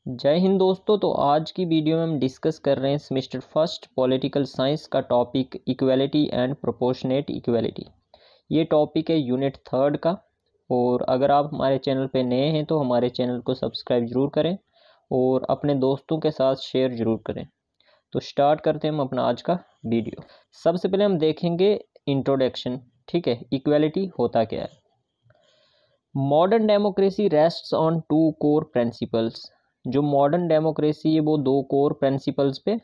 जय हिंद दोस्तों। तो आज की वीडियो में हम डिस्कस कर रहे हैं सेमेस्टर फर्स्ट पॉलिटिकल साइंस का topic equality and proportionate equality. ये टॉपिक है यूनिट थर्ड का। और अगर आप हमारे चैनल पे नए हैं तो हमारे चैनल को सब्सक्राइब ज़रूर करें और अपने दोस्तों के साथ शेयर ज़रूर करें। तो स्टार्ट करते हैं हम अपना आज का वीडियो। सबसे पहले हम देखेंगे इंट्रोडक्शन। ठीक है, इक्वेलिटी होता क्या है। Modern democracy rests on two core principles. जो मॉडर्न डेमोक्रेसी है वो दो कोर प्रिंसिपल्स पे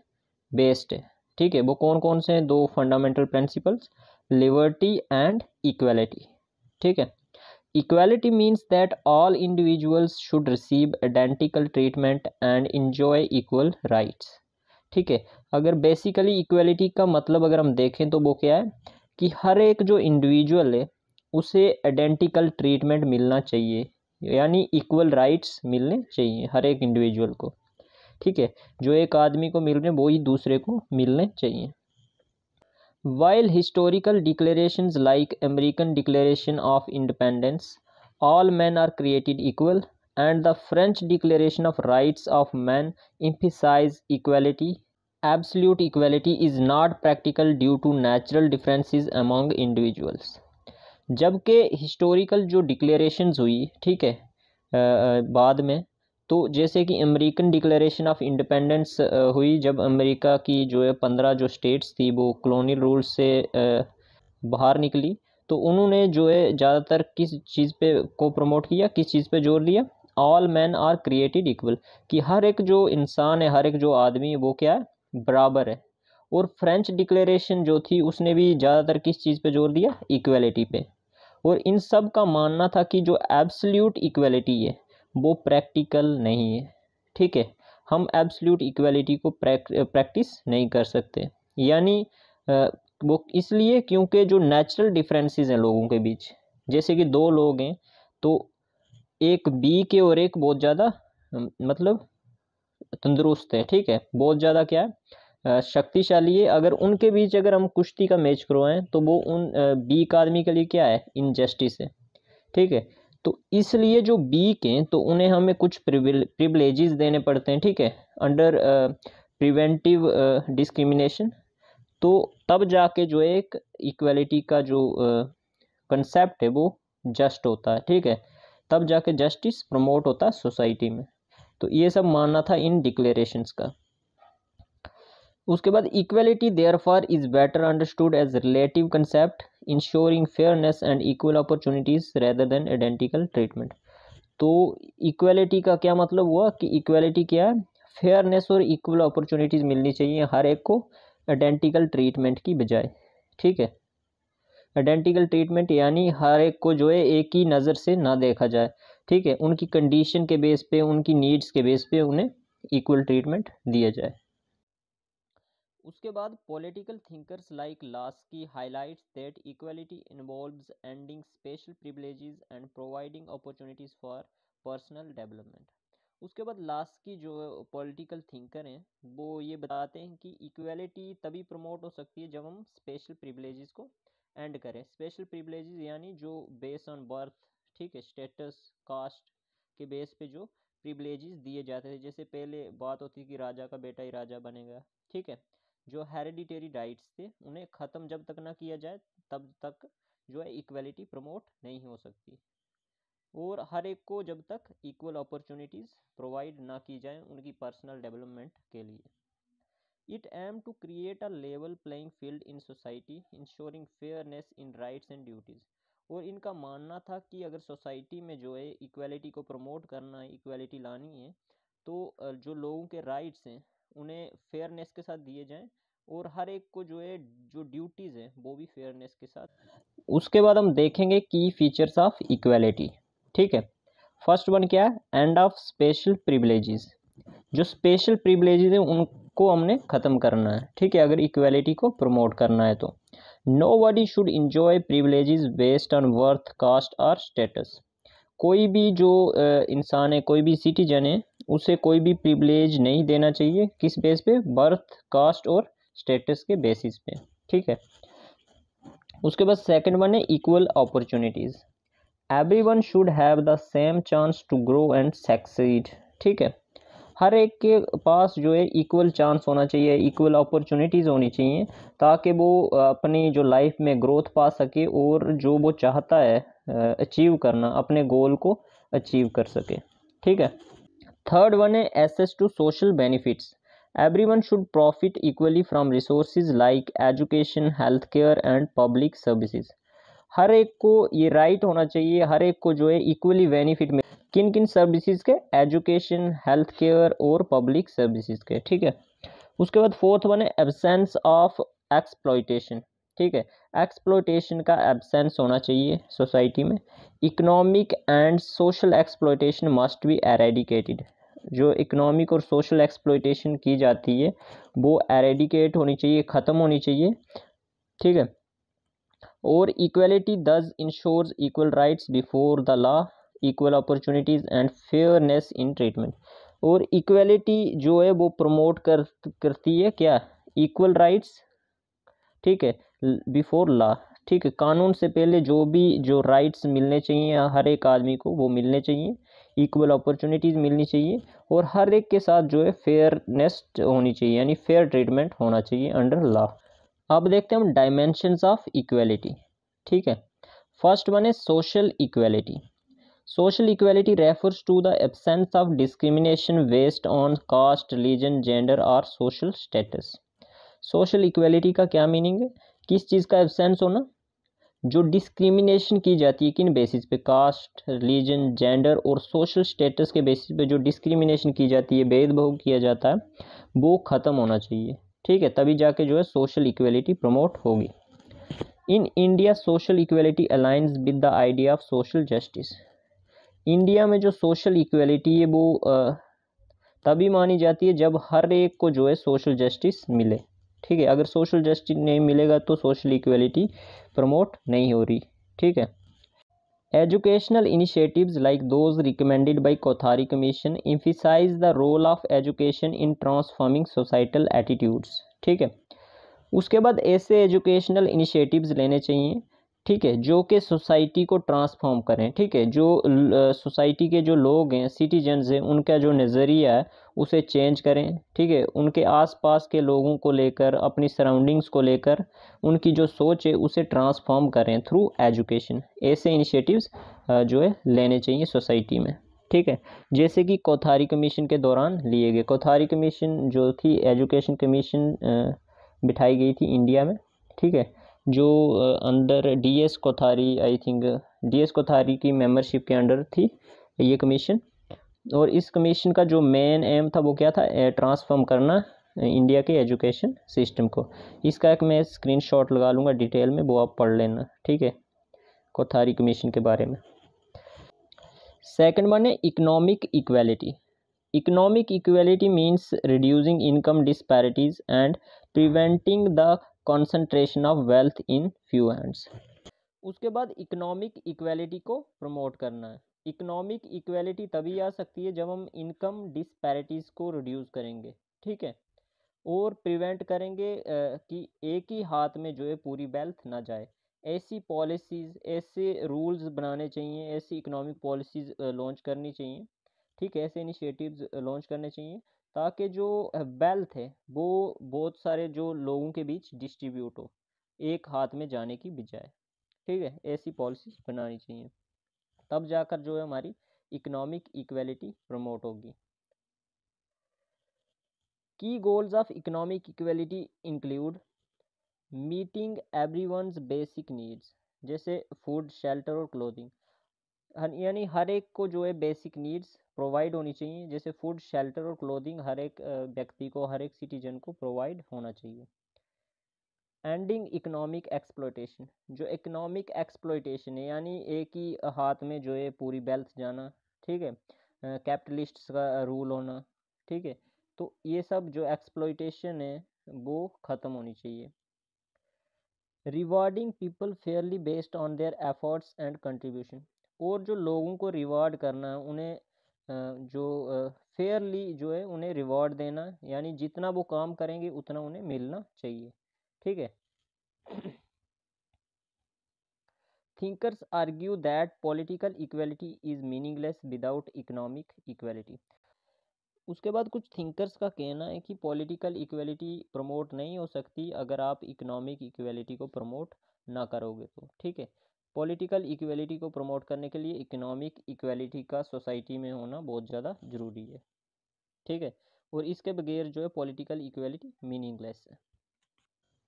बेस्ड है। ठीक है, वो कौन कौन से हैं? दो fundamental principles, liberty and equality. ठीक है, equality means that all individuals should receive identical treatment and enjoy equal rights. ठीक है, अगर बेसिकली इक्वालिटी का मतलब अगर हम देखें तो वो क्या है कि हर एक जो इंडिविजुअल है उसे आइडेंटिकल ट्रीटमेंट मिलना चाहिए, यानी इक्वल राइट्स मिलने चाहिए हर एक इंडिविजुअल को। ठीक है, जो एक आदमी को मिल रहे हैं वो ही दूसरे को मिलने चाहिए। While historical declarations like American declaration of independence all man are created equal and the French declaration of rights of man emphasize equality, absolute equality is not practical due to natural differences among individuals. जबकि historical जो declarations हुई, ठीक है, बाद में, तो जैसे कि अमेरिकन डिक्लेरेशन ऑफ इंडिपेंडेंस हुई जब अमेरिका की जो है 15 जो स्टेट्स थी वो कॉलोनियल रूल से बाहर निकली, तो उन्होंने जो है ज़्यादातर किस चीज़ पे को प्रमोट किया, किस चीज़ पे जोर दिया? All man are created equal, कि हर एक जो इंसान है, हर एक जो आदमी है वो क्या है? बराबर है। और फ्रेंच डिक्लेरेशन जो थी उसने भी ज़्यादातर किस चीज़ पे जोर दिया? इक्वलिटी पे। और इन सब का मानना था कि जो एब्सोल्यूट इक्वलिटी है वो प्रैक्टिकल नहीं है। ठीक है, हम एब्सोल्यूट इक्वलिटी को प्रैक्टिस नहीं कर सकते, यानी वो इसलिए क्योंकि जो नेचुरल डिफरेंसेस हैं लोगों के बीच, जैसे कि दो लोग हैं तो एक बी के और एक बहुत ज़्यादा मतलब तंदुरुस्त है। ठीक है, बहुत ज़्यादा क्या है? शक्तिशाली है। अगर उनके बीच अगर हम कुश्ती का मैच करवाएं तो वो उन बी का आदमी के लिए क्या है? इनजस्टिस है। ठीक है, तो इसलिए जो वीक हैं तो उन्हें हमें कुछ प्रिविलेजेस देने पड़ते हैं। ठीक है, अंडर प्रिवेंटिव डिस्क्रिमिनेशन। तो तब जाके जो एक इक्वलिटी का जो कंसेप्ट है वो जस्ट होता है। ठीक है, तब जाके जस्टिस प्रमोट होता है सोसाइटी में। तो ये सब मानना था इन डिक्लेरेशंस का। उसके बाद equality therefore is better understood as relative concept ensuring fairness and equal opportunities rather than identical treatment. तो इक्वलिटी का क्या मतलब हुआ कि इक्वलिटी क्या है? फेयरनेस और इक्वल अपॉर्चुनिटीज मिलनी चाहिए हर एक को आइडेंटिकल ट्रीटमेंट की बजाय। ठीक है, आइडेंटिकल ट्रीटमेंट यानी हर एक को जो है एक ही नज़र से ना देखा जाए। ठीक है, उनकी कंडीशन के बेस पे, उनकी नीड्स के बेस पे उन्हें इक्वल ट्रीटमेंट दिया जाए। उसके बाद political thinkers like Laski highlights that equality involves ending special privileges and providing opportunities for personal development. उसके बाद लास्की जो पॉलिटिकल थिंकर हैं वो ये बताते हैं कि इक्वालिटी तभी प्रमोट हो सकती है जब हम स्पेशल प्रिविलेजेस को एंड करें। स्पेशल प्रिविलेजेस यानी जो बेस ऑन बर्थ, ठीक है, स्टेटस, कास्ट के बेस पे जो प्रिविलेजेस दिए जाते थे। जैसे पहले बात होती कि राजा का बेटा ही राजा बनेगा। ठीक है, जो हेरिडिटरी राइट्स थे उन्हें ख़त्म जब तक ना किया जाए तब तक जो है इक्वलिटी प्रमोट नहीं हो सकती। और हर एक को जब तक इक्वल अपॉर्चुनिटीज़ प्रोवाइड ना की जाए उनकी पर्सनल डेवलपमेंट के लिए। It aim to create a level playing field in society ensuring fairness in rights and duties. और इनका मानना था कि अगर सोसाइटी में जो है इक्वलिटी को प्रमोट करना है, इक्वलिटी लानी है, तो जो लोगों के राइट्स हैं उन्हें फेयरनेस के साथ दिए जाएं और हर एक को जो है जो ड्यूटीज़ हैं वो भी फेयरनेस के साथ। उसके बाद हम देखेंगे की फीचर्स ऑफ इक्वलिटी। ठीक है, फर्स्ट वन क्या है? End of special privileges. जो स्पेशल प्रिविलेजेस हैं उनको हमने ख़त्म करना है। ठीक है, अगर इक्वलिटी को प्रमोट करना है तो nobody should enjoy privileges based on birth, caste और स्टेटस। कोई भी जो इंसान है, कोई भी सिटीजन है, उसे कोई भी प्रिविलेज नहीं देना चाहिए। किस बेस पे? बर्थ, कास्ट और स्टेटस के बेसिस पे। ठीक है, उसके बाद सेकंड वन है equal opportunities. Everyone should have the same chance to grow and succeed. ठीक है, हर एक के पास जो है इक्वल चांस होना चाहिए, इक्वल अपॉर्चुनिटीज़ होनी चाहिए, ताकि वो अपनी जो लाइफ में ग्रोथ पा सके और जो वो चाहता है अचीव करना, अपने गोल को अचीव कर सके। ठीक है। थर्ड वन है access to social benefits. Everyone should profit equally from resources like education, health care and public services. हर एक को ये राइट होना चाहिए, हर एक को जो है इक्वली बेनिफिट में किन किन सर्विसेज के, एजुकेशन, हेल्थ केयर और पब्लिक सर्विसेज के। ठीक है। उसके बाद फोर्थ वन है एब्सेंस ऑफ एक्सप्लॉयटेशन। ठीक है। एक्सप्लॉयटेशन का एब्सेंस होना चाहिए सोसाइटी में। Economic and social exploitation must be eradicated. जो इकोनॉमिक और सोशल एक्सप्लॉयटेशन की जाती है वो एरेडिकेट होनी चाहिए, ख़त्म होनी चाहिए। ठीक है। और equality thus ensures equal rights before the law, equal opportunities and fairness in treatment. और इक्वलिटी जो है वो प्रमोट करती है क्या, इक्वल राइट्स। ठीक है। Before law. ठीक है, कानून से पहले जो भी जो राइट्स मिलने चाहिए हर एक आदमी को वो मिलने चाहिए, इक्वल अपॉर्चुनिटीज़ मिलनी चाहिए, और हर एक के साथ जो है फेयरनेस होनी चाहिए, यानी फेयर ट्रीटमेंट होना चाहिए अंडर लॉ। अब देखते हैं हम डायमेंशंस ऑफ इक्वेलिटी। ठीक है। फर्स्ट वन है social equality. Social equality refers to the absence of discrimination based on caste, religion, gender और सोशल स्टेटस। सोशल इक्वेलिटी का क्या मीनिंग है, किस चीज़ का एब्सेंस होना, जो डिस्क्रिमिनेशन की जाती है किन बेसिस पे, कास्ट, रिलीजन, जेंडर और सोशल स्टेटस के बेसिस पे जो डिस्क्रिमिनेशन की जाती है, भेदभाव किया जाता है, वो ख़त्म होना चाहिए। ठीक है, तभी जाके जो है सोशल इक्वेलिटी प्रमोट होगी। In India social equality aligns with the idea of social justice. India में जो सोशल इक्वेलिटी है वो तभी मानी जाती है जब हर एक को जो है सोशल जस्टिस मिले। ठीक है, अगर सोशल जस्टिस नहीं मिलेगा तो सोशल इक्वेलिटी प्रमोट नहीं हो रही। ठीक है। Educational initiatives like those recommended by Kothari Commission emphasize the role of education in transforming societal attitudes। ठीक है। उसके बाद ऐसे एजुकेशनल इनिशिएटिव्स लेने चाहिए, ठीक है, जो कि सोसाइटी को ट्रांसफॉर्म करें। ठीक है, जो सोसाइटी के जो लोग हैं, सिटीजन्स हैं, उनका जो नज़रिया है उसे चेंज करें। ठीक है, उनके आसपास के लोगों को लेकर, अपनी सराउंडिंग्स को लेकर उनकी जो सोच है उसे ट्रांसफॉर्म करें थ्रू एजुकेशन। ऐसे इनिशिएटिव्स जो है लेने चाहिए सोसाइटी में। ठीक है, जैसे कि कोथारी कमीशन के दौरान लिए गए। कोथारी कमीशन जो थी, एजुकेशन कमीशन बिठाई गई थी इंडिया में। ठीक है, जो under DS Kothari, I think DS Kothari की मेंबरशिप के अंडर थी ये कमीशन। और इस कमीशन का जो मेन एम था वो क्या था, ट्रांसफॉर्म करना इंडिया के एजुकेशन सिस्टम को। इसका एक मैं स्क्रीनशॉट लगा लूँगा डिटेल में, वो आप पढ़ लेना। ठीक है, कोथारी कमीशन के बारे में। सेकंड वन है economic equality. Economic equality means reducing income disparities and preventing the concentration of wealth in few hands. उसके बाद इकोनॉमिक इक्वेलिटी को प्रमोट करना है। इकोनॉमिक इक्वेलिटी तभी आ सकती है जब हम इनकम डिस्पैरिटीज को रिड्यूस करेंगे। ठीक है, और प्रिवेंट करेंगे कि एक ही हाथ में जो है पूरी वेल्थ ना जाए। ऐसी पॉलिसीज़, ऐसे रूल्स बनाने चाहिए, ऐसी इकोनॉमिक पॉलिसीज़ लॉन्च करनी चाहिए। ठीक है, ऐसे इनिशिएटिव्स लॉन्च करने चाहिए ताकि जो वेल्थ है वो बहुत सारे जो लोगों के बीच डिस्ट्रीब्यूट हो, एक हाथ में जाने की बजाय। ठीक है, ऐसी पॉलिसीज़ बनानी चाहिए, तब जाकर जो है हमारी इकोनॉमिक इक्वेलिटी प्रमोट होगी। की goals of economic equality include meeting everyone's basic needs, जैसे फूड, शेल्टर और क्लोथिंग। यानी हर एक को जो है बेसिक नीड्स प्रोवाइड होनी चाहिए, जैसे फूड, शेल्टर और क्लोथिंग हर एक व्यक्ति को, हर एक सिटीजन को प्रोवाइड होना चाहिए। एंडिंग इकोनॉमिक एक्सप्लॉयटेशन, जो इकोनॉमिक एक्सप्लॉयटेशन है यानी एक ही हाथ में जो है पूरी वेल्थ जाना। ठीक है, कैपिटलिस्ट्स का रूल होना। ठीक है, तो ये सब जो एक्सप्लॉयटेशन है वो ख़त्म होनी चाहिए। Rewarding people Fairlie based on their efforts and contribution, और जो लोगों को रिवार्ड करना है उन्हें जो फेयरली जो है उन्हें रिवॉर्ड देना, यानी जितना वो काम करेंगे उतना उन्हें मिलना चाहिए। ठीक है। Thinkers argue that political equality is meaningless without economic equality. उसके बाद कुछ थिंकर्स का कहना है कि पॉलिटिकल इक्वलिटी प्रमोट नहीं हो सकती अगर आप इकोनॉमिक इक्वलिटी को प्रमोट ना करोगे तो। ठीक है, पॉलिटिकल इक्वलिटी को प्रमोट करने के लिए इकोनॉमिक इक्वलिटी का सोसाइटी में होना बहुत ज़्यादा ज़रूरी है। ठीक है, और इसके बगैर जो है पॉलिटिकल इक्वलिटी मीनिंगलेस है।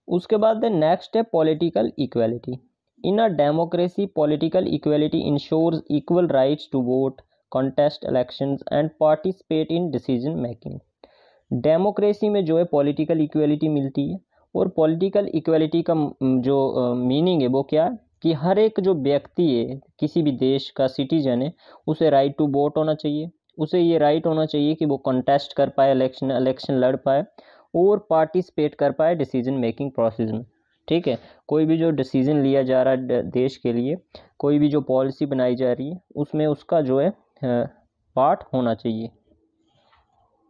उसके बाद नेक्स्ट है political equality. In a democracy political equality ensures equal rights to vote, contest elections and participate in decision making. Democracy में जो है पॉलिटिकल इक्वलिटी मिलती है, और पॉलिटिकल इक्वलिटी का जो मीनिंग है वो क्या है कि हर एक जो व्यक्ति है, किसी भी देश का सिटीजन है, उसे राइट टू वोट होना चाहिए, उसे ये राइट होना चाहिए कि वो कॉन्टेस्ट कर पाए, इलेक्शन लड़ पाए और पार्टिसिपेट कर पाए डिसीजन मेकिंग प्रोसेस में। ठीक है, कोई भी जो डिसीजन लिया जा रहा है देश के लिए, कोई भी जो पॉलिसी बनाई जा रही है, उसमें उसका जो है पार्ट होना चाहिए,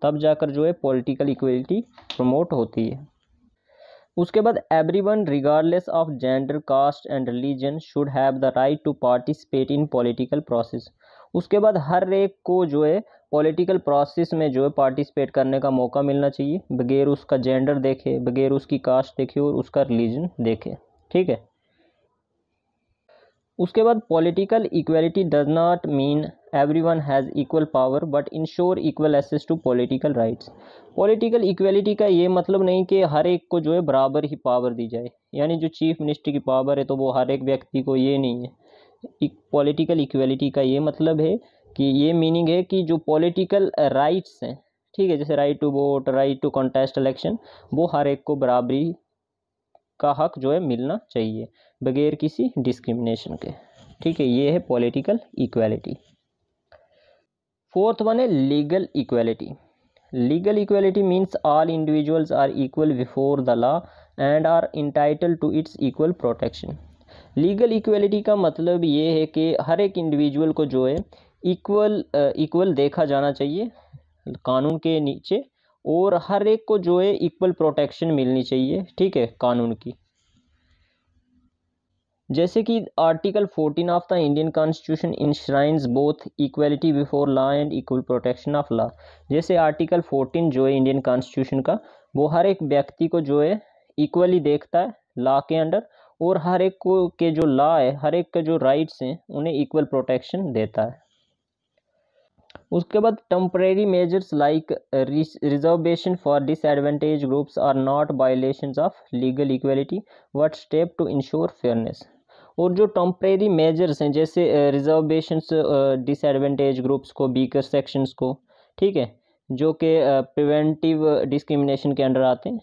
तब जाकर जो है पॉलिटिकल इक्वलिटी प्रमोट होती है। उसके बाद everyone regardless of gender, caste and religion should have the right to participate in political process. उसके बाद हर एक को जो है पॉलिटिकल प्रोसेस में जो है पार्टिसिपेट करने का मौका मिलना चाहिए, बगैर उसका जेंडर देखे, बगैर उसकी कास्ट देखे और उसका रिलीजन देखे। ठीक है, उसके बाद political equality does not mean everyone has equal power but ensure equal access to political rights. Political equality का ये मतलब नहीं कि हर एक को जो है बराबर ही पावर दी जाए, यानी जो चीफ मिनिस्टर की पावर है तो वो हर एक व्यक्ति को, ये नहीं है। पॉलिटिकल इक्वलिटी का ये मतलब है कि ये मीनिंग है कि जो पॉलिटिकल राइट्स हैं, ठीक है, जैसे right to vote, right to contest election, वो हर एक को बराबरी का हक जो है मिलना चाहिए बगैर किसी डिस्क्रिमिनेशन के। ठीक है, ये है पॉलिटिकल इक्वालिटी। फोर्थ वन है legal equality. Legal equality means all individuals are equal before the law and are entitled to its equal protection. Legal equality का मतलब ये है कि हर एक इंडिविजुअल को जो है इक्वल देखा जाना चाहिए कानून के नीचे, और हर एक को जो है इक्वल प्रोटेक्शन मिलनी चाहिए, ठीक है, कानून की। जैसे कि article 14 of the Indian constitution enshrines both equality before law and equal protection of law. जैसे आर्टिकल 14 जो है इंडियन कॉन्स्टिट्यूशन का, वो हर एक व्यक्ति को जो है इक्वली देखता है लॉ के अंडर, और हर एक को के जो लॉ है, हर एक के जो राइट्स हैं, उन्हें इक्वल प्रोटेक्शन देता है। उसके बाद temporary measures like reservation for disadvantage groups are not violations of legal equality but step to ensure fairness. और जो टेम्परेरी मेजर्स हैं, जैसे रिजर्वेशंस डिसएडवांटेज ग्रुप्स को, वीकर सेक्शंस को, ठीक है, जो कि प्रिवेंटिव डिस्क्रिमिनेशन के अंडर आते हैं,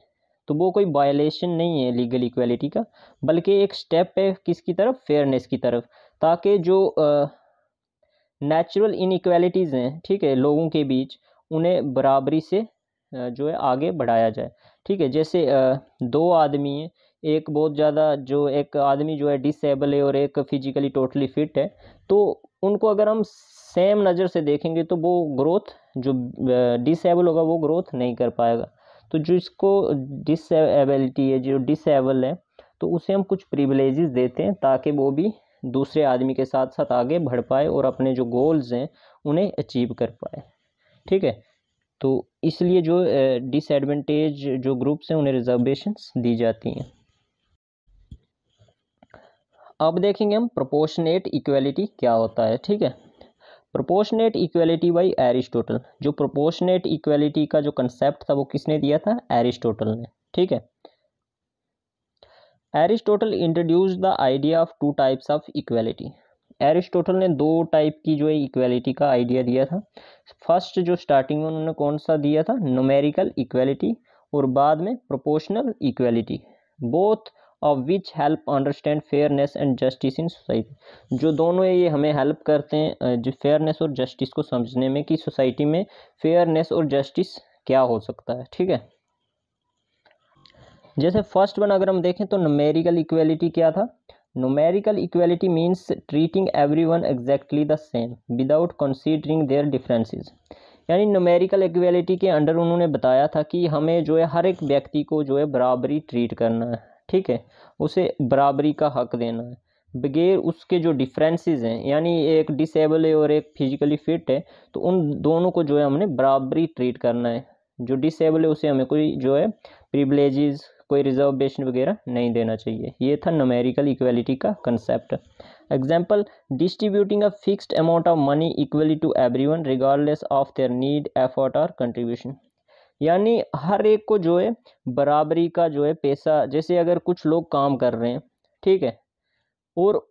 तो वो कोई वायलेशन नहीं है लीगल इक्वलिटी का, बल्कि एक स्टेप है किसकी तरफ, फेयरनेस की तरफ, ताकि जो नेचुरल इनइक्वालिटीज़ हैं, ठीक है, लोगों के बीच, उन्हें बराबरी से जो है आगे बढ़ाया जाए। ठीक है, जैसे दो आदमी हैं, एक बहुत ज़्यादा, जो एक आदमी जो है डिसेबल है और एक फिजिकली टोटली फिट है, तो उनको अगर हम सेम नज़र से देखेंगे तो वो ग्रोथ, जो डिसेबल होगा वो ग्रोथ नहीं कर पाएगा। तो जो इसको डिसेबिलिटी है, जो डिसेबल है, तो उसे हम कुछ प्रिविलेजेस देते हैं ताकि वो भी दूसरे आदमी के साथ साथ आगे बढ़ पाए और अपने जो गोल्स हैं उन्हें अचीव कर पाए। ठीक है, तो इसलिए जो डिसएडवांटेज जो ग्रुप्स हैं उन्हें रिजर्वेशंस दी जाती हैं। अब देखेंगे हम प्रोपोर्शनेट इक्वलिटी क्या होता है। ठीक है, प्रोपोर्शनेट इक्वलिटी बाय एरिस्टोटल। जो प्रोपोर्शनेट इक्वलिटी का जो कंसेप्ट था वो किसने दिया था, एरिस्टोटल ने। ठीक है, Aristotle introduce the idea of two types of equality. Aristotle ने दो टाइप की जो है इक्वलिटी का आइडिया दिया था। फर्स्ट जो स्टार्टिंग में उन्होंने कौन सा दिया था, न्यूमेरिकल इक्वलिटी, और बाद में proportional equality, both of which help understand fairness and justice in society. जो दोनों ये हमें हेल्प करते हैं जो फेयरनेस और जस्टिस को समझने में, कि सोसाइटी में फेयरनेस और जस्टिस क्या हो सकता है। ठीक है, जैसे फर्स्ट वन अगर हम देखें तो न्यूमेरिकल इक्वलिटी क्या था। Numerical equality means treating everyone exactly the same without considering there differences. यानी न्यूमेरिकल इक्वलिटी के अंडर उन्होंने बताया था कि हमें जो है हर एक व्यक्ति को जो है बराबरी ट्रीट करना है। ठीक है, उसे बराबरी का हक देना है बगैर उसके जो डिफरेंसेस हैं, यानी एक डिसेबल है और एक फिजिकली फिट है, तो उन दोनों को जो है हमने बराबरी ट्रीट करना है। जो डिसेबल है उसे हमें कोई जो है प्रिविलेजेस, कोई रिजर्वेशन वगैरह नहीं देना चाहिए। ये था न्यूमेरिकल इक्वलिटी का concept. Example, distributing a fixed amount of money equally to everyone regardless of their need, effort और कंट्रीब्यूशन। यानी हर एक को जो है बराबरी का जो है पैसा, जैसे अगर कुछ लोग काम कर रहे हैं, ठीक है, और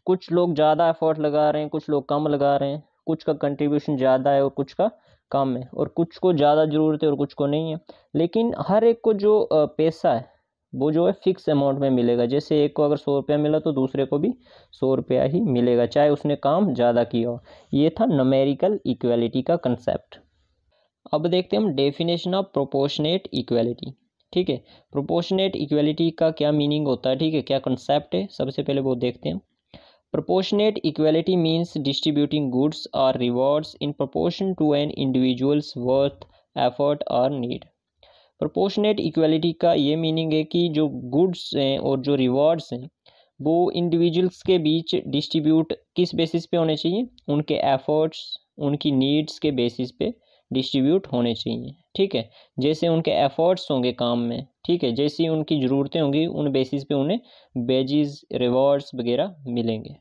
कुछ लोग ज़्यादा एफर्ट लगा रहे हैं, कुछ लोग कम लगा रहे हैं, कुछ का कंट्रीब्यूशन ज़्यादा है और कुछ का कम है, और कुछ को ज़्यादा ज़रूरत है और कुछ को नहीं है, लेकिन हर एक को जो पैसा है वो जो है फिक्स अमाउंट में मिलेगा। जैसे एक को अगर 100 रुपया मिला तो दूसरे को भी 100 रुपया ही मिलेगा, चाहे उसने काम ज़्यादा किया हो। ये था न्यूमेरिकल इक्वालिटी का कंसेप्ट। अब देखते हैं हम डेफिनेशन ऑफ प्रोपोर्शनेट इक्वालिटी। ठीक है, प्रोपोर्शनेट इक्वालिटी का क्या मीनिंग होता है, ठीक है, क्या कंसेप्ट है, सबसे पहले वो देखते हैं। Proportionate equality means distributing goods or rewards in proportion to an individual's worth, effort or need. Proportionate equality का ये मीनिंग है कि जो गुड्स हैं और जो रिवॉर्ड्स हैं वो इंडिविजुअल्स के बीच डिस्ट्रीब्यूट किस बेसिस पे होने चाहिए, उनके एफर्ट्स, उनकी नीड्स के बेसिस पे डिस्ट्रीब्यूट होने चाहिए। ठीक है, जैसे उनके एफर्ट्स होंगे काम में, ठीक है, जैसी उनकी ज़रूरतें होंगी उन बेसिस पे उन्हें वेजेस, रिवॉर्ड्स वगैरह मिलेंगे।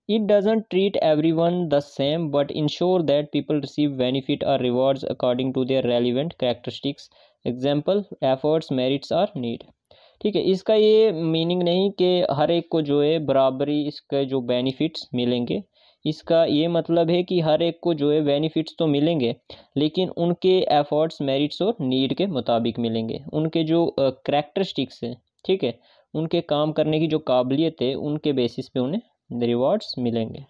It doesn't treat everyone the same but ensure that people receive benefit or rewards according to their relevant characteristics. Example, efforts, merits or need. ठीक है, इसका ये मीनिंग नहीं कि हर एक को जो है बराबरी इसके जो बेनिफिट्स मिलेंगे। इसका ये मतलब है कि हर एक को जो है बेनिफिट्स तो मिलेंगे, लेकिन उनके एफर्ट्स, मेरिट्स और नीड के मुताबिक मिलेंगे। उनके जो करैक्टरिस्टिक्स हैं, ठीक है, उनके काम करने की जो काबिलियत है, उनके बेसिस पे उन्हें रिवॉर्ड्स मिलेंगे।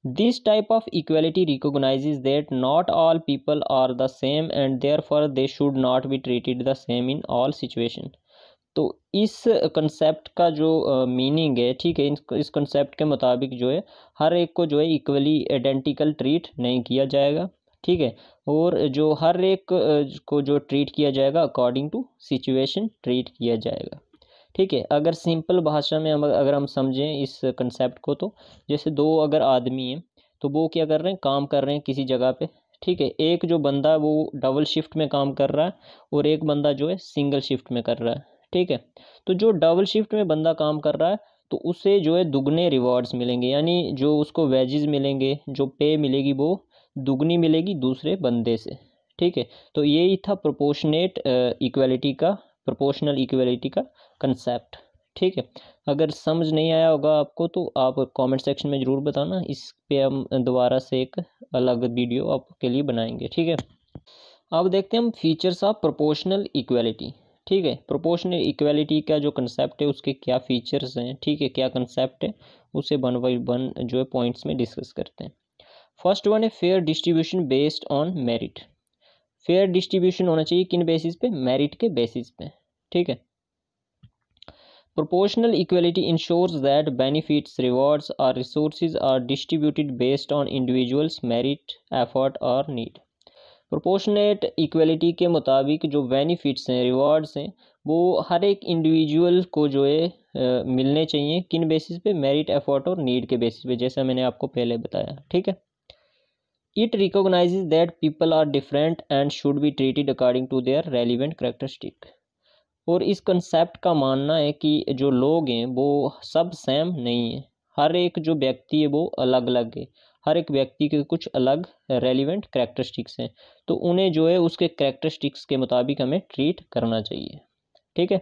This type of equality recognizes that not all people are the same and therefore they should not be treated the same in all situations. तो इस कंसेप्ट का जो मीनिंग है, ठीक है, इस कंसेप्ट के मुताबिक जो है हर एक को जो है इक्वली आइडेंटिकल ट्रीट नहीं किया जाएगा। ठीक है, और जो हर एक को जो ट्रीट किया जाएगा अकॉर्डिंग टू सिचुएशन ट्रीट किया जाएगा। ठीक है, अगर सिंपल भाषा में अगर हम समझें इस कंसेप्ट को, तो जैसे दो अगर आदमी हैं तो वो क्या कर रहे हैं, काम कर रहे हैं किसी जगह पे। ठीक है, एक जो बंदा वो डबल शिफ्ट में काम कर रहा है और एक बंदा जो है सिंगल शिफ्ट में कर रहा है। ठीक है, तो जो डबल शिफ्ट में बंदा काम कर रहा है तो उसे जो है दुगने रिवॉर्ड्स मिलेंगे, यानी जो उसको वेजेस मिलेंगे, जो पे मिलेगी वो दुगनी मिलेगी दूसरे बंदे से। ठीक है, तो यही था प्रोपोर्शनेट इक्वालिटी का, प्रोपोर्शनल इक्वालिटी का कंसेप्ट। ठीक है, अगर समझ नहीं आया होगा आपको तो आप कमेंट सेक्शन में ज़रूर बताना, इस पे हम दोबारा से एक अलग वीडियो आपके लिए बनाएंगे। ठीक है, अब देखते हैं हम फीचर्स ऑफ प्रोपोर्शनल इक्वालिटी। ठीक है, प्रोपोर्शनल इक्वालिटी का जो कंसेप्ट है उसके क्या फीचर्स हैं, ठीक है, क्या कंसेप्ट है, उसे वन बाई वन जो है पॉइंट्स में डिस्कस करते हैं। फर्स्ट वन है fair distribution based on merit. Fair distribution होना चाहिए किन बेसिस पे, मेरिट के बेसिस पे। ठीक है, proportional equality ensures that benefits, rewards or resources are distributed based on individuals merit, effort और need। प्रोपोर्शनेट इक्वलिटी के मुताबिक जो बेनिफिट्स हैं, रिवॉर्ड्स हैं, वो हर एक इंडिविजुअल को जो है मिलने चाहिए किन बेसिस पे, मेरिट, एफर्ट और नीड के बेसिस पे, जैसा मैंने आपको पहले बताया। ठीक है, it recognizes that people are different and should be treated according to their relevant characteristic. और इस कंसेप्ट का मानना है कि जो लोग हैं वो सब सेम नहीं है, हर एक जो व्यक्ति है वो अलग अलग है, हर एक व्यक्ति के कुछ अलग रेलिवेंट करेक्टरिस्टिक्स हैं, तो उन्हें जो है उसके करेक्टरिस्टिक्स के मुताबिक हमें ट्रीट करना चाहिए। ठीक है,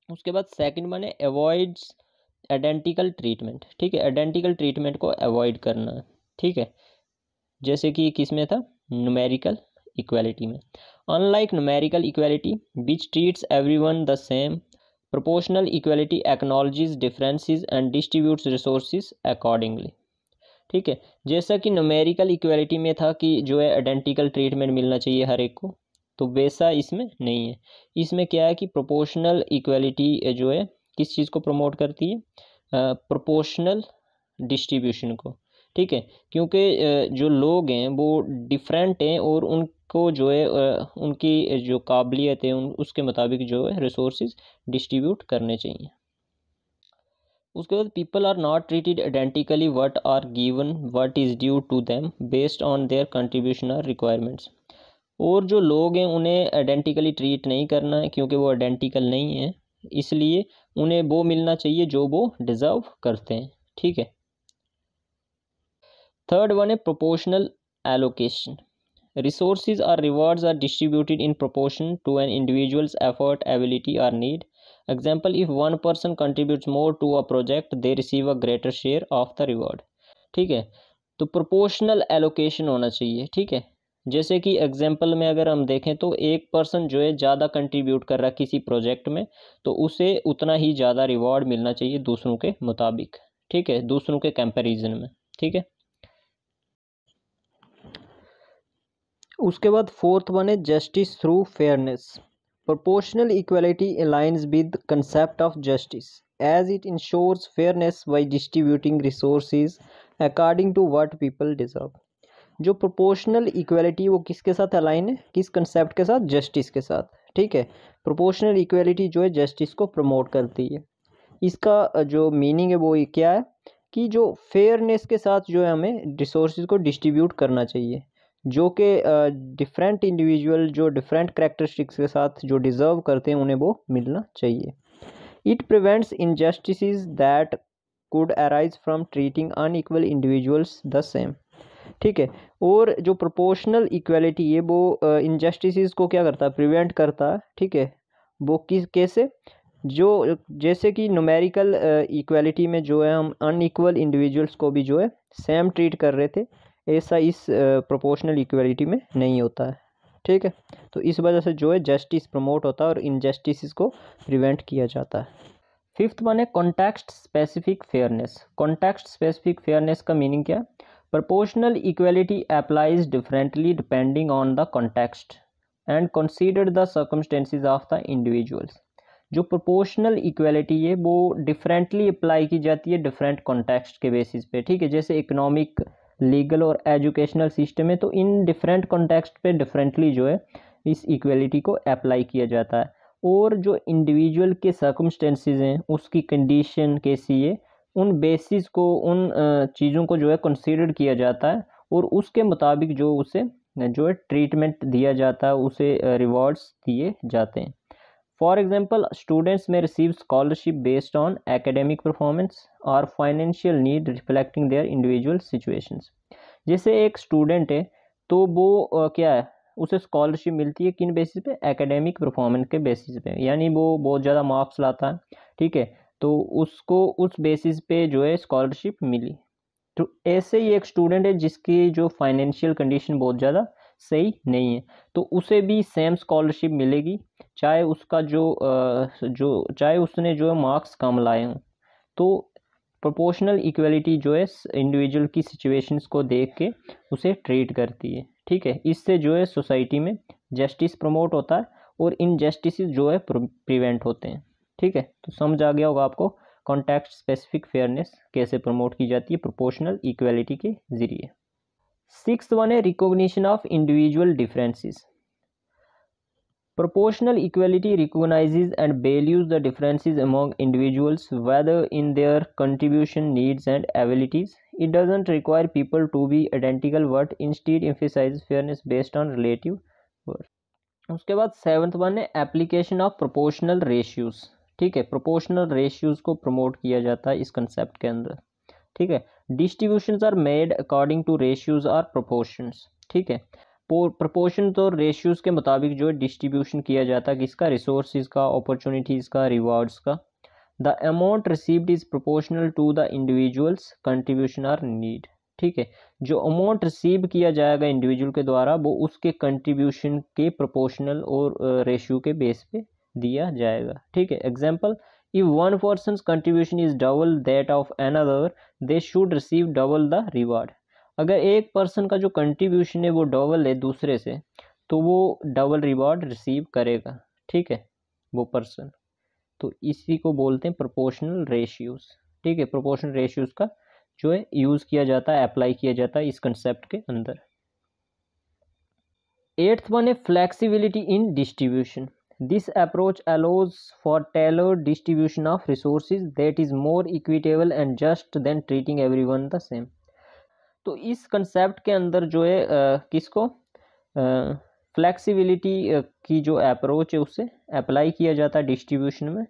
उसके बाद सेकंड वन है अवॉइड्स आइडेंटिकल ट्रीटमेंट। ठीक है, आइडेंटिकल ट्रीटमेंट को अवॉइड करना है। ठीक है, जैसे कि किस में था, न्यूमेरिकल इक्वालिटी में। Unlike numerical equality, which treats everyone the same, proportional equality acknowledges differences and distributes resources accordingly। ठीक है, जैसा कि न्यूमेरिकल इक्वालिटी में था कि जो है आइडेंटिकल ट्रीटमेंट मिलना चाहिए हर एक को, तो वैसा इसमें नहीं है। इसमें क्या है कि प्रोपोर्शनल इक्वालिटी जो है किस चीज़ को प्रमोट करती है, प्रोपोर्शनल डिस्ट्रीब्यूशन को। ठीक है, क्योंकि जो लोग हैं वो डिफरेंट हैं और उनको जो है उनकी जो काबिलियत है उन उसके मुताबिक जो है रिसोर्सेज डिस्ट्रीब्यूट करने चाहिए। उसके बाद people are not treated identically what are given what is due to them based on their contribution और रिक्वायरमेंट्स। और जो लोग हैं उन्हें आइडेंटिकली ट्रीट नहीं करना है क्योंकि वो आइडेंटिकल नहीं है, इसलिए उन्हें वो मिलना चाहिए जो वो डिज़र्व करते हैं। ठीक है। थर्ड वन है proportional allocation. Resources or rewards are distributed in proportion to an individual's effort, ability, or need. Example, if one person contributes more to a project, they receive a greater share of the reward. ठीक है, तो proportional allocation होना चाहिए। ठीक है, जैसे कि example में अगर हम देखें तो एक पर्सन जो है ज़्यादा कंट्रीब्यूट कर रहा है किसी प्रोजेक्ट में, तो उसे उतना ही ज़्यादा रिवॉर्ड मिलना चाहिए दूसरों के मुताबिक। ठीक है, दूसरों के कंपैरिजन में। ठीक है, उसके बाद फोर्थ वन है justice through fairness. Proportional equality aligns with concept of justice as it ensures fairness by distributing resources according to what people deserve. जो प्रोपोर्शनल इक्वलिटी वो किसके साथ अलाइन है, किस कंसेप्ट के साथ, जस्टिस के साथ। ठीक है, प्रोपोर्शनल इक्वलिटी जो है जस्टिस को प्रमोट करती है। इसका जो मीनिंग है वो क्या है कि जो फेयरनेस के साथ जो है हमें रिसोर्सेज को डिस्ट्रीब्यूट करना चाहिए, जो कि डिफरेंट इंडिविजुअल जो डिफरेंट करेक्टरिस्टिक्स के साथ जो डिज़र्व करते हैं उन्हें वो मिलना चाहिए। It prevents injustices that could arise from treating unequal individuals the same. ठीक है, और जो प्रोपोर्शनल इक्वलिटी है वो इनजस्टिसेस को क्या करता है, प्रिवेंट करता है। ठीक है, वो किस कैसे, जो जैसे कि न्यूमेरिकल इक्वलिटी में जो है हम अनइक्वल इंडिविजुअल्स को भी जो है सेम ट्रीट कर रहे थे, ऐसा इस प्रोपोर्शनल इक्वलिटी में नहीं होता है। ठीक है, तो इस वजह से जो है जस्टिस प्रमोट होता है और इनजस्टिस को प्रिवेंट किया जाता है। फिफ्थ वन है context specific fairness. Context specific fairness का मीनिंग क्या है? Proportional equality applies differently depending on the context and consider the circumstances of the individuals. जो प्रोपोर्शनल इक्वलिटी है वो डिफरेंटली अप्लाई की जाती है डिफरेंट कॉन्टेक्स्ट के बेसिस पे। ठीक है, जैसे इकोनॉमिक, लीगल और एजुकेशनल सिस्टम है, तो इन डिफरेंट कॉन्टेक्स्ट पे डिफरेंटली जो है इस इक्वलिटी को अप्लाई किया जाता है। और जो इंडिविजुअल के सर्कमस्टेंसेस हैं, उसकी कंडीशन कैसी है, उन बेसिस को, उन चीज़ों को जो है कंसीडर किया जाता है और उसके मुताबिक जो उसे जो है ट्रीटमेंट दिया जाता है, उसे रिवॉर्ड्स दिए जाते हैं। For example, students may receive scholarship based on academic performance और financial need reflecting their individual situations. जैसे एक स्टूडेंट है तो वो क्या है, उसे स्कॉलरशिप मिलती है किन बेसिस पे, एकेडमिक परफॉर्मेंस के बेसिस पे, यानी वो बहुत ज़्यादा मार्क्स लाता है। ठीक है, तो उसको उस बेसिस पे जो है स्कॉलरशिप मिली। तो ऐसे ही एक स्टूडेंट है जिसकी जो फाइनेंशियल कंडीशन बहुत ज़्यादा सही नहीं है, तो उसे भी सेम स्कॉलरशिप मिलेगी, चाहे उसका चाहे उसने जो है मार्क्स कम लाए हों। तो प्रोपोर्शनल इक्वलिटी जो है इंडिविजुअल की सिचुएशंस को देख के उसे ट्रीट करती है। ठीक है, इससे जो है सोसाइटी में जस्टिस प्रमोट होता है और इनजस्टिस जो है प्रिवेंट होते हैं। ठीक है, तो समझ आ गया होगा आपको कॉन्टेक्स्ट स्पेसिफिक फेयरनेस कैसे प्रमोट की जाती है प्रोपोर्शनल इक्वलिटी के जरिए। सिक्स्थ वन है recognition of individual differences. Proportional equality recognizes and values the differences among individuals, whether in their contribution, needs, and abilities. It doesn't require people to be identical, but instead emphasizes fairness based on relative worth. उसके बाद seventh one है application of proportional ratios. ठीक है, proportional ratios को promote किया जाता है इस कंसेप्ट के अंदर। ठीक है, distributions are made according to ratios or proportions. ठीक है, प्रोपोर्शन तो रेशियोज के मुताबिक जो है डिस्ट्रीब्यूशन किया जाता है किसका, रिसोर्सेज का, अपॉर्चुनिटीज़ का, रिवार्ड्स का। The amount received is proportional to the individuals contribution or need. ठीक है, जो अमाउंट रिसीव किया जाएगा इंडिविजुअल के द्वारा वो उसके कंट्रीब्यूशन के प्रोपोर्शनल और रेशियो के बेस पे दिया जाएगा। ठीक है, example, if one persons contribution is double that of another, they should receive double the reward. अगर एक पर्सन का जो कंट्रीब्यूशन है वो डबल है दूसरे से, तो वो डबल रिवार्ड रिसीव करेगा। ठीक है, वो पर्सन, तो इसी को बोलते हैं प्रोपोर्शनल रेशियोज। ठीक है, प्रोपोर्शनल रेशियोज का जो है यूज़ किया जाता है, अप्लाई किया जाता है इस कंसेप्ट के अंदर। 8th वन है flexibility in distribution. This approach allows for tailored distribution of resources that is more equitable and just than treating everyone the same। तो इस कंसेप्ट के अंदर जो है किसको फ्लेक्सिबिलिटी की जो अप्रोच है उससे अप्लाई किया जाता है डिस्ट्रीब्यूशन में,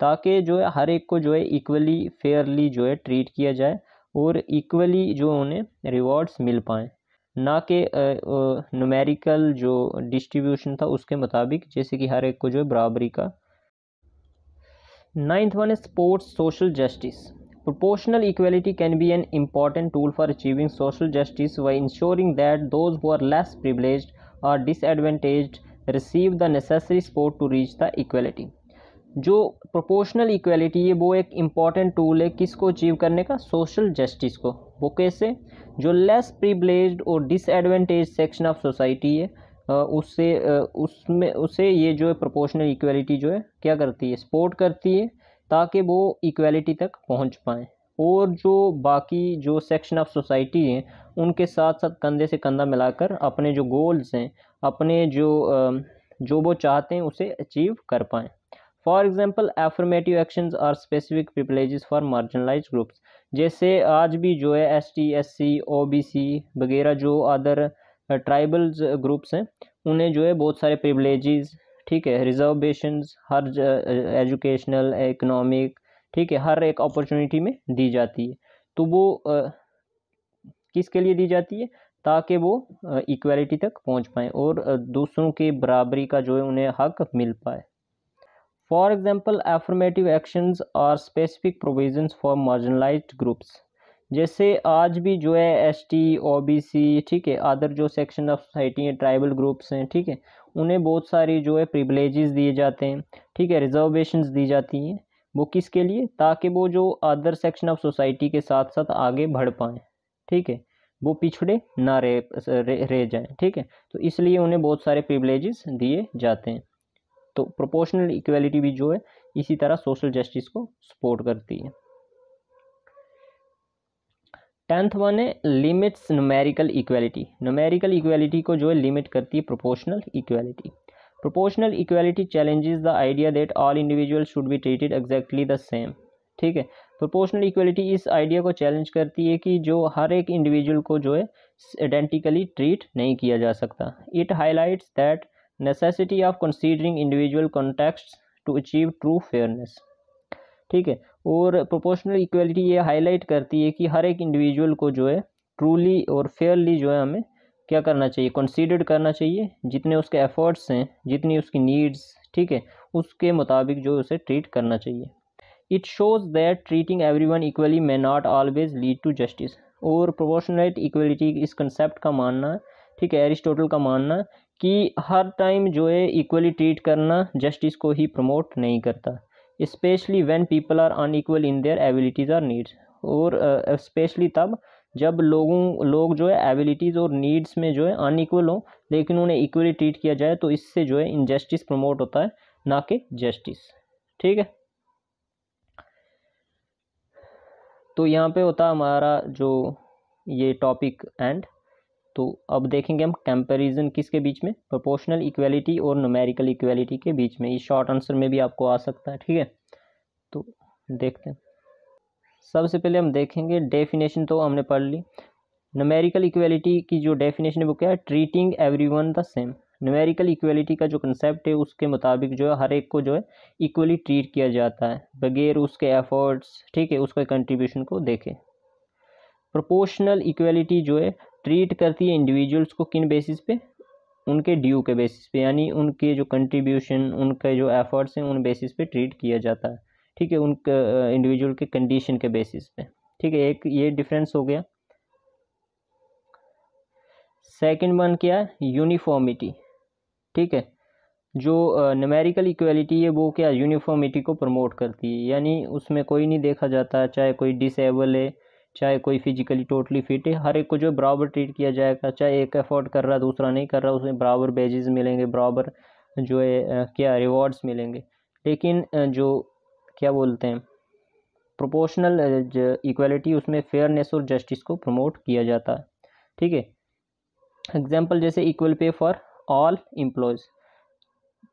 ताकि जो है हर एक को जो है इक्वली फेयरली जो है ट्रीट किया जाए और इक्वली जो उन्हें रिवॉर्ड्स मिल पाएँ, ना कि न्यूमेरिकल जो डिस्ट्रीब्यूशन था उसके मुताबिक, जैसे कि हर एक को जो है बराबरी का। 9th वन है sports social justice. Proportional equality can be an important tool for achieving social justice by ensuring that those who are less privileged or disadvantaged receive the necessary support to reach the equality। जो proportional equality है वो एक important tool है किसको achieve करने का, social justice को। वो कैसे, जो लेस प्रिविलेज्ड और डिसएडवांटेज सेक्शन ऑफ सोसाइटी है उससे ये जो है प्रोपोर्शनल इक्वलिटी जो है क्या करती है, सपोर्ट करती है ताकि वो इक्वलिटी तक पहुंच पाएँ, और जो बाकी जो सेक्शन ऑफ सोसाइटी हैं उनके साथ साथ कंधे से कंधा मिलाकर अपने जो गोल्स हैं, अपने जो वो चाहते हैं उसे अचीव कर पाएँ। For example affirmative actions are specific privileges for marginalized groups. जैसे आज भी जो है ST SC OBC वगैरह जो अदर ट्राइबल्स ग्रुप्स हैं उन्हें जो है बहुत सारे प्रिविलेजेस, ठीक है, रिजर्वेशंस हर एजुकेशनल इकोनॉमिक, ठीक है, हर एक अपॉर्चुनिटी में दी जाती है। तो वो किसके लिए दी जाती है, ताकि वो इक्वलिटी तक पहुंच पाएँ और दूसरों के बराबरी का जो है उन्हें हक मिल पाए। For example affirmative actions are specific provisions for marginalized groups. जैसे आज भी जो है ST OBC, ठीक है, अदर जो सेक्शन ऑफ सोसाइटी है, ट्राइबल ग्रुप्स हैं, ठीक है, उन्हें बहुत सारी जो है प्रिविलेजेस दिए जाते हैं, ठीक है, रिजर्वेशंस दी जाती हैं। वो किसके लिए, ताकि वो जो अदर सेक्शन ऑफ सोसाइटी के साथ साथ आगे बढ़ पाएँ, ठीक है, वो पिछड़े ना रह जाएँ, ठीक है। तो इसलिए उन्हें बहुत सारे प्रिविलेजेस दिए जाते हैं। तो प्रोपोर्शनल इक्वलिटी भी जो है इसी तरह सोशल जस्टिस को सपोर्ट करती है। 10th वन है limits numerical equality. Numerical equality को जो है लिमिट करती है proportional equality. Proportional equality challenges the idea that all individual should be treated exactly the same, ठीक है। प्रोपोर्शनल इक्वलिटी इस आइडिया को चैलेंज करती है कि जो हर एक इंडिविजुअल को जो है आइडेंटिकली ट्रीट नहीं किया जा सकता। It highlights that necessity of considering individual contexts to achieve true fairness, ठीक है। और प्रोपोर्शनल इक्वलिटी ये हाईलाइट करती है कि हर एक इंडिविजुअल को जो है ट्रूली और फेयरली जो है हमें क्या करना चाहिए, कंसीडर करना चाहिए, जितने उसके एफर्ट्स हैं, जितनी उसकी नीड्स, ठीक है, उसके मुताबिक जो उसे ट्रीट करना चाहिए। It shows that treating everyone equally may not always lead to justice। और प्रोपोर्शनल इक्वलिटी इस कंसेप्ट का मानना, ठीक है, एरिस्टोटल का मानना कि हर टाइम जो है इक्वली ट्रीट करना जस्टिस को ही प्रमोट नहीं करता, specially when people are unequal in their abilities और नीड्स। और स्पेशली तब जब लोग जो है एबिलिटीज़ और नीड्स में जो है अनइक्वल हो, लेकिन उन्हें इक्वली ट्रीट किया जाए तो इससे जो है इनजस्टिस प्रमोट होता है, ना कि जस्टिस, ठीक है। तो यहाँ पे होता है हमारा जो ये टॉपिक एंड। तो अब देखेंगे हम कंपैरिजन किसके बीच में, प्रोपोर्शनल इक्वलिटी और न्यूमेरिकल इक्वलिटी के बीच में। ये शॉर्ट आंसर में भी आपको आ सकता है, ठीक है। तो देखते हैं, सबसे पहले हम देखेंगे डेफिनेशन, तो हमने पढ़ ली। न्यूमेरिकल इक्वलिटी की जो डेफिनेशन है वो क्या है, treating everyone the same. Numerical equality का जो कंसेप्ट है उसके मुताबिक जो है हर एक को जो है इक्वली ट्रीट किया जाता है बगैर उसके एफर्ट्स, ठीक है, उसके कंट्रीब्यूशन को देखे। प्रोपोर्शनल इक्वलिटी जो है ट्रीट करती है इंडिविजुअल्स को किन बेसिस पे, उनके ड्यू के बेसिस पे, यानी उनके जो कंट्रीब्यूशन, उनके जो एफर्ट्स हैं उन बेसिस पे ट्रीट किया जाता है, ठीक है, उनके इंडिविजुअल के कंडीशन के बेसिस पे, ठीक है। एक ये डिफरेंस हो गया। सेकंड वन क्या है, यूनिफॉर्मिटी, ठीक है। जो न्यूमेरिकल इक्वलिटी है वो क्या यूनिफॉर्मिटी को प्रमोट करती है, यानी उसमें कोई नहीं देखा जाता, चाहे कोई डिसेबल है, चाहे कोई फिजिकली टोटली फिट है, हर एक को जो है बराबर ट्रीट किया जाएगा। चाहे एक एफोर्ड कर रहा है दूसरा नहीं कर रहा, उसमें बराबर बेजेस मिलेंगे, बराबर जो है क्या रिवॉर्ड्स मिलेंगे। लेकिन जो क्या बोलते हैं प्रोपोर्शनल इक्वालिटी, उसमें फेयरनेस और जस्टिस को प्रमोट किया जाता है। ठीक है, एग्जांपल जैसे equal pay for all employees,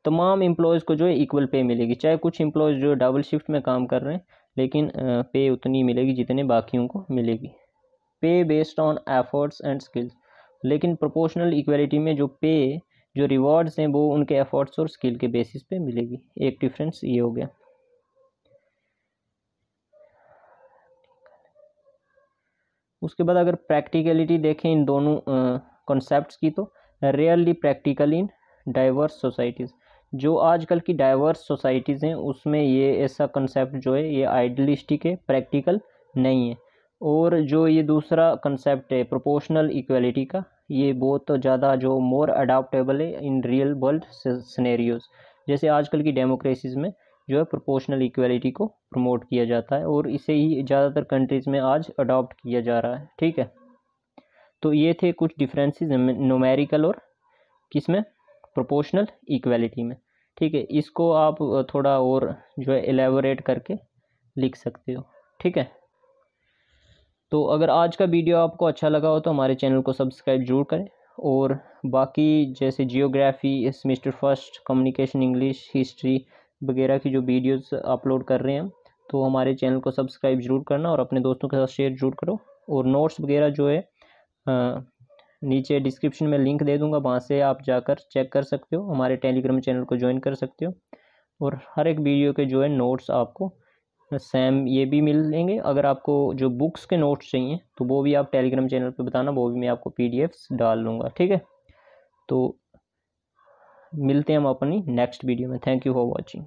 तमाम एम्प्लॉयज़ को जो है इक्वल पे मिलेगी, चाहे कुछ एम्प्लॉयज़ जो डबल शिफ्ट में काम कर रहे हैं लेकिन पे उतनी मिलेगी जितने बाकियों को मिलेगी। पे based on efforts and skills, लेकिन प्रोपोर्शनल इक्वालिटी में जो पे, जो रिवॉर्ड्स हैं वो उनके एफर्ट्स और स्किल के बेसिस पे मिलेगी। एक डिफरेंस ये हो गया। उसके बाद अगर प्रैक्टिकलिटी देखें इन दोनों कॉन्सेप्ट्स की, तो rarely practical in diverse societies, जो आजकल की डाइवर्स सोसाइटीज़ हैं उसमें ये ऐसा कंसेप्ट जो है ये आइडियलिस्टिक है, प्रैक्टिकल नहीं है। और जो ये दूसरा कंसेप्ट है प्रोपोर्शनल इक्वालिटी का, ये बहुत ज़्यादा जो मोर अडॉप्टेबल है इन रियल वर्ल्ड सिनेरियोज, जैसे आजकल की डेमोक्रेसीज में जो है प्रोपोर्शनल इक्वालिटी को प्रमोट किया जाता है और इसे ही ज़्यादातर कंट्रीज़ में आज अडॉप्ट किया जा रहा है। ठीक है, तो ये थे कुछ डिफरेंसेस न्यूमेरिकल और किसमें, प्रोपोर्शनल इक्वालिटी में। ठीक है, इसको आप थोड़ा और जो है एलेबोरेट करके लिख सकते हो। ठीक है, तो अगर आज का वीडियो आपको अच्छा लगा हो तो हमारे चैनल को सब्सक्राइब जरूर करें, और बाकी जैसे geography, semester first, communication, English, history वगैरह की जो वीडियोस अपलोड कर रहे हैं हम, तो हमारे चैनल को सब्सक्राइब जरूर करना और अपने दोस्तों के साथ शेयर जरूर करो। और नोट्स वगैरह जो है नीचे डिस्क्रिप्शन में लिंक दे दूंगा, वहाँ से आप जाकर चेक कर सकते हो, हमारे टेलीग्राम चैनल को ज्वाइन कर सकते हो, और हर एक वीडियो के जो है नोट्स आपको सेम ये भी मिलेंगे। अगर आपको जो बुक्स के नोट्स चाहिए तो वो भी आप टेलीग्राम चैनल पे बताना, वो भी मैं आपको पीडीएफ्स डाल लूँगा। ठीक है, तो मिलते हैं हम अपनी नेक्स्ट वीडियो में। Thank you for watching.